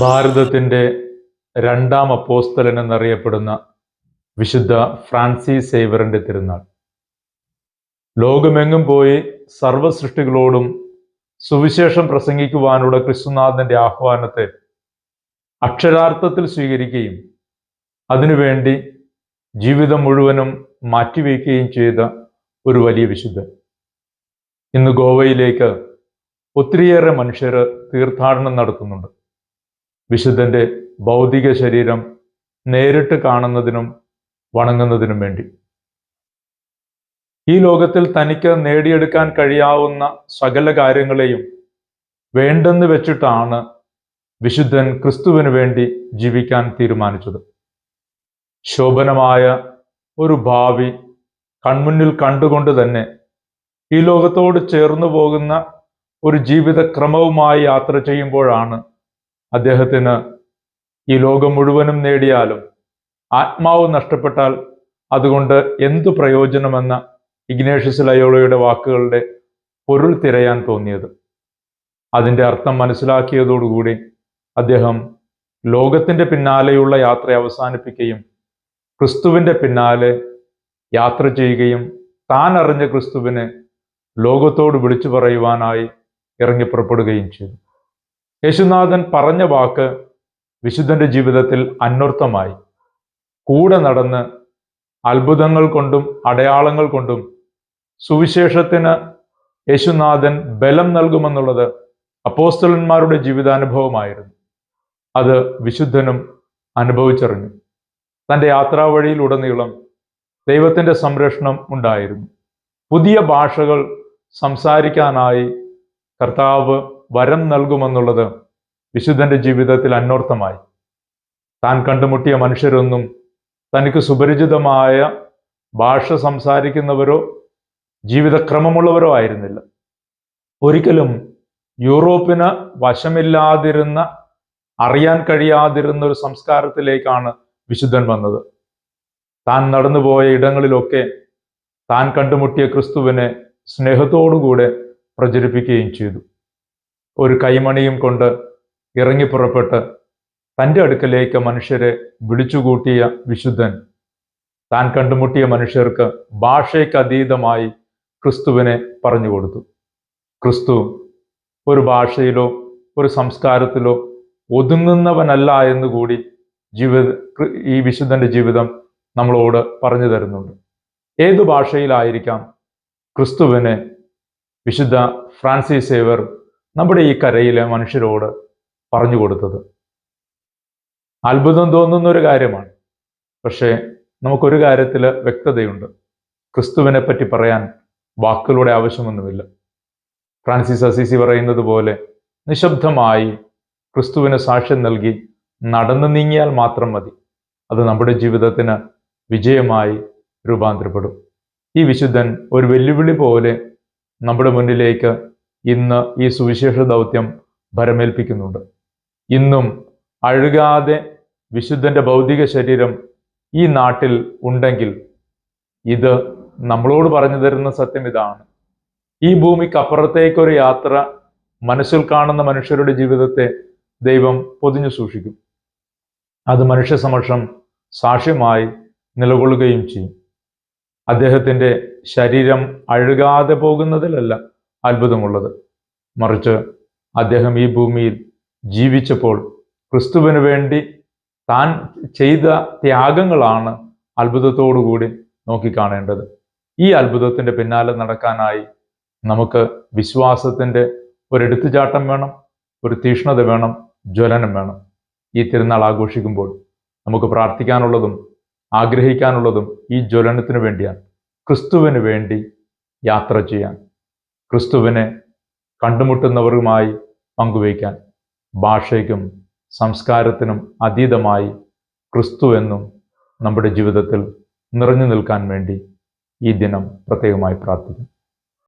ഭാരതത്തിൻ്റെ രണ്ടാം അപ്പോസ്തലൻ എന്നറിയപ്പെടുന്ന വിശുദ്ധ ഫ്രാൻസിസ് സേവ്യറിൻ്റെ തിരുനാൾ. ലോകമെങ്ങും പോയി സർവ്വസൃഷ്ടികളോടും സുവിശേഷം പ്രസംഗിക്കുവാനുള്ള ക്രിസ്തുനാഥൻ്റെ ആഹ്വാനത്തെ അക്ഷരാർത്ഥത്തിൽ സ്വീകരിക്കുകയും അതിനുവേണ്ടി ജീവിതം മുഴുവനും മാറ്റിവെക്കുകയും ചെയ്ത ഒരു വലിയ വിശുദ്ധൻ. ഇന്ന് ഗോവയിലേക്ക് ഒത്തിരിയേറെ മനുഷ്യർ തീർത്ഥാടനം നടത്തുന്നുണ്ട്. വിശുദ്ധൻ്റെ ഭൗതിക ശരീരം നേരിട്ട് കാണുന്നതിനും വണങ്ങുന്നതിനും വേണ്ടി. ഈ ലോകത്തിൽ തനിക്ക് നേടിയെടുക്കാൻ കഴിയാവുന്ന സകല കാര്യങ്ങളെയും വേണ്ടെന്ന് വെച്ചിട്ടാണ് വിശുദ്ധൻ ക്രിസ്തുവിന് വേണ്ടി ജീവിക്കാൻ തീരുമാനിച്ചത്. ശോഭനമായ ഒരു ഭാവി കൺമുന്നിൽ കണ്ടുകൊണ്ട് തന്നെ ഈ ലോകത്തോട് ചേർന്നു പോകുന്ന ഒരു ജീവിതക്രമവുമായി യാത്ര ചെയ്യുമ്പോഴാണ് അദ്ദേഹത്തിന് ഈ ലോകം മുഴുവനും നേടിയാലും ആത്മാവ് നഷ്ടപ്പെട്ടാൽ അതുകൊണ്ട് എന്തു പ്രയോജനമെന്ന ഇഗ്നേഷ്യസ് ലയോളയുടെ വാക്കുകളുടെ പൊരുൾ തിരയാൻ തോന്നിയത്. അതിൻ്റെ അർത്ഥം മനസ്സിലാക്കിയതോടുകൂടി അദ്ദേഹം ലോകത്തിൻ്റെ പിന്നാലെയുള്ള യാത്ര അവസാനിപ്പിക്കുകയും ക്രിസ്തുവിൻ്റെ പിന്നാലെ യാത്ര ചെയ്യുകയും താൻ അറിഞ്ഞ ക്രിസ്തുവിനെ ലോകത്തോട് വിളിച്ചു പറയുവാനായി ഇറങ്ങിപ്പുറപ്പെടുകയും ചെയ്തു. യേശുനാഥൻ പറഞ്ഞ വാക്ക് വിശുദ്ധന്റെ ജീവിതത്തിൽ അന്വർത്ഥമായി. കൂടെ നടന്ന് അത്ഭുതങ്ങൾ കൊണ്ടും അടയാളങ്ങൾ കൊണ്ടും സുവിശേഷത്തിന് യേശുനാഥൻ ബലം നൽകുമെന്നുള്ളത് അപ്പോസ്തലന്മാരുടെ ജീവിതാനുഭവമായിരുന്നു. അത് വിശുദ്ധനും അനുഭവിച്ചറിഞ്ഞു. തൻ്റെ യാത്രാവഴിയിലുടനീളം ദൈവത്തിൻ്റെ സംരക്ഷണം ഉണ്ടായിരുന്നു. പുതിയ ഭാഷകൾ സംസാരിക്കാനായി കർത്താവ് വരം നൽകുമെന്നുള്ളത് വിശുദ്ധന്റെ ജീവിതത്തിൽ അന്വർത്ഥമായി. താൻ കണ്ടുമുട്ടിയ മനുഷ്യരൊന്നും തനിക്ക് സുപരിചിതമായ ഭാഷ സംസാരിക്കുന്നവരോ ജീവിതക്രമമുള്ളവരോ ആയിരുന്നില്ല. ഒരിക്കലും യൂറോപ്പിന് വശമില്ലാതിരുന്ന, അറിയാൻ കഴിയാതിരുന്ന ഒരു സംസ്കാരത്തിലേക്കാണ് വിശുദ്ധൻ വന്നത്. താൻ നടന്നുപോയ ഇടങ്ങളിലൊക്കെ താൻ കണ്ടുമുട്ടിയ ക്രിസ്തുവിനെ സ്നേഹത്തോടുകൂടെ പ്രചരിപ്പിക്കുകയും ചെയ്തു. ഒരു കൈമണിയും കൊണ്ട് ഇറങ്ങിപ്പുറപ്പെട്ട് തൻ്റെ അടുക്കലേക്ക് മനുഷ്യരെ വിളിച്ചുകൂട്ടിയ വിശുദ്ധൻ താൻ കണ്ടുമുട്ടിയ മനുഷ്യർക്ക് ഭാഷയ്ക്ക് അതീതമായി ക്രിസ്തുവിനെ പറഞ്ഞു കൊടുത്തു. ക്രിസ്തു ഒരു ഭാഷയിലോ ഒരു സംസ്കാരത്തിലോ ഒതുങ്ങുന്നവനല്ല എന്നുകൂടി ഈ വിശുദ്ധന്റെ ജീവിതം നമ്മളോട് പറഞ്ഞു തരുന്നുണ്ട്. ഏതു ഭാഷയിലായിരിക്കാം ക്രിസ്തുവിനെ വിശുദ്ധ ഫ്രാൻസിസ് സേവ്യർ നമ്മുടെ ഈ കരയിലെ മനുഷ്യരോട് പറഞ്ഞു കൊടുത്തത്. അത്ഭുതം തോന്നുന്ന ഒരു കാര്യമാണ്. പക്ഷേ നമുക്കൊരു കാര്യത്തിൽ വ്യക്തതയുണ്ട്. ക്രിസ്തുവിനെ പറ്റി പറയാൻ വാക്കുകളുടെ ആവശ്യമൊന്നുമില്ല. ഫ്രാൻസിസ് അസീസി പറയുന്നത് പോലെ നിശബ്ദമായി ക്രിസ്തുവിന് സാക്ഷ്യം നൽകി നടന്നു നീങ്ങിയാൽ മാത്രം മതി. അത് നമ്മുടെ ജീവിതത്തിന് വിജയമായി രൂപാന്തരപ്പെടും. ഈ വിശുദ്ധൻ ഒരു വെല്ലുവിളി പോലെ നമ്മുടെ മുന്നിലേക്ക് ഇന്ന് ഈ സുവിശേഷ ദൗത്യം ഭരമേൽപ്പിക്കുന്നുണ്ട്. ഇന്നും അഴുകാതെ വിശുദ്ധന്റെ ഭൗതിക ശരീരം ഈ നാട്ടിൽ ഉണ്ടെങ്കിൽ ഇത് നമ്മളോട് പറഞ്ഞു തരുന്ന സത്യം ഇതാണ്: ഈ ഭൂമിക്കപ്പുറത്തേക്കൊരു യാത്ര മനസ്സിൽ കാണുന്ന മനുഷ്യരുടെ ജീവിതത്തെ ദൈവം പൊതിഞ്ഞു സൂക്ഷിക്കും. അത് മനുഷ്യ സമക്ഷം സാക്ഷ്യമായി നിലകൊള്ളുകയും ചെയ്യും. അദ്ദേഹത്തിൻ്റെ ശരീരം അഴുകാതെ പോകുന്നതിലല്ല അത്ഭുതമുള്ളത്, മറിച്ച് അദ്ദേഹം ഈ ഭൂമിയിൽ ജീവിച്ചപ്പോൾ ക്രിസ്തുവിന് വേണ്ടി താൻ ചെയ്ത ത്യാഗങ്ങളാണ് അത്ഭുതത്തോടുകൂടി നോക്കിക്കാണേണ്ടത്. ഈ അത്ഭുതത്തിൻ്റെ പിന്നാലെ നടക്കാനായി നമുക്ക് വിശ്വാസത്തിൻ്റെ ഒരു എടുത്തുചാട്ടം വേണം, ഒരു തീക്ഷ്ണത വേണം, ജ്വലനം വേണം. ഈ തിരുനാൾ ആഘോഷിക്കുമ്പോൾ നമുക്ക് പ്രാർത്ഥിക്കാനുള്ളതും ആഗ്രഹിക്കാനുള്ളതും ഈ ജ്വലനത്തിന് വേണ്ടിയാണ്. ക്രിസ്തുവിന് വേണ്ടി യാത്ര ചെയ്യാൻ, ക്രിസ്തുവിനെ കണ്ടുമുട്ടുന്നവരുമായി പങ്കുവയ്ക്കാൻ, ഭാഷയ്ക്കും സംസ്കാരത്തിനും അതീതമായി ക്രിസ്തു എന്നും നമ്മുടെ ജീവിതത്തിൽ നിറഞ്ഞു നിൽക്കാൻ വേണ്ടി ഈ ദിനം പ്രത്യേകമായി പ്രാർത്ഥിക്കും.